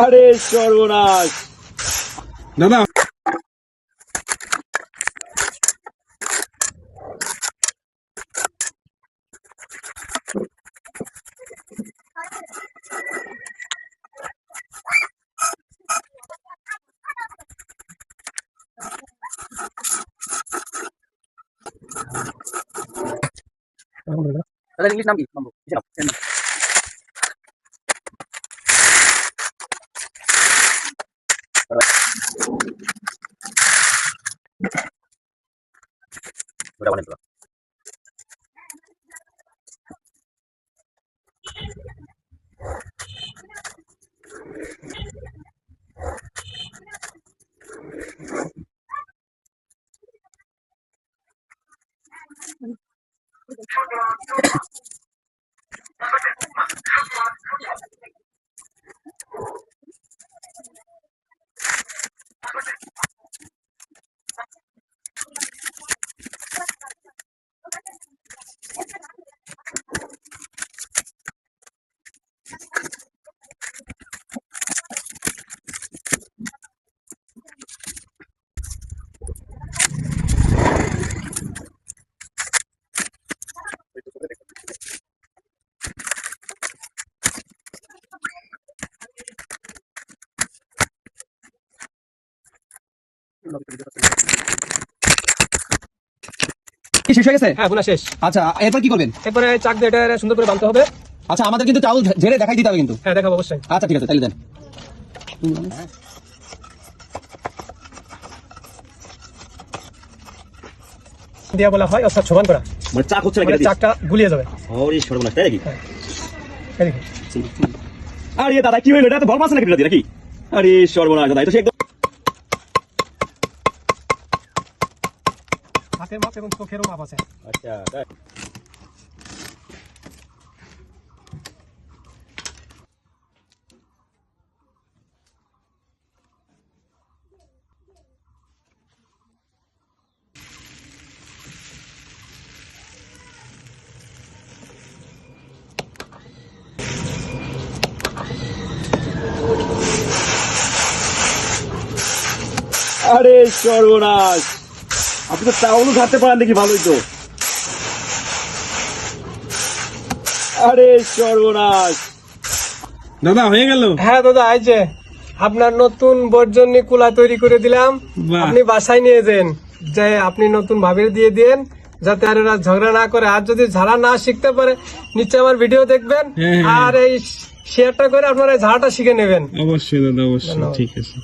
আরে সর্বনাশ দাদা। ইংলিশ নাম কি? শেষ হয়ে গেছে? হ্যাঁ, বোনা শেষ। আচ্ছা, এরপর কি করবেন? এরপরে চাক দিয়ে এটা সুন্দর করে বাঁধতে হবে। আচ্ছা, আমাদের কিন্তু চাউল ঝেড়ে দেখাই দিতে হবে কিন্তু। হ্যাঁ, দেখাবো অবশ্যই। আচ্ছা, ঠিক আছে, তাহলে দেন। দিয়া বলা হয় অর্থাৎ সমান করা, মানে চাক হচ্ছে মানে চাকটা গুলিয়ে যাবে। ওরে সর্বনাশ, তাই নাকি? এই দেখুন। আরে দাদা কি হইলো, এটা তো ভরপ আছে নাকি নাকি? আরে সর্বনাশ দাদা, এটা সে একদম হাতের মাপ এবং চোখেরও মাপ আছে। আচ্ছা তাই। আরে সর্বনাশ, আপনি তো চাউলও ঘাটতে পারেন দেখি, ভালোই তো। আরে সর্বনাশ দাদা, হয়ে গেল? হ্যাঁ দাদা, এই যে আপনার নতুন বর্জনী কুলা তৈরি করে দিলাম। আপনি বাসায় নিয়ে যান, যে আপনি নতুন ভাবির দিয়ে দিন, যাতে আর এরা ঝগড়া না করে। আর যদি ঝাড়া না শিখতে পারে, নিচে আমার ভিডিও দেখবেন আর এই শেয়ারটা করে আপনারা ঝাড়াটা শিখে নেবেন। অবশ্যই দাদা, অবশ্যই, ঠিক আছে।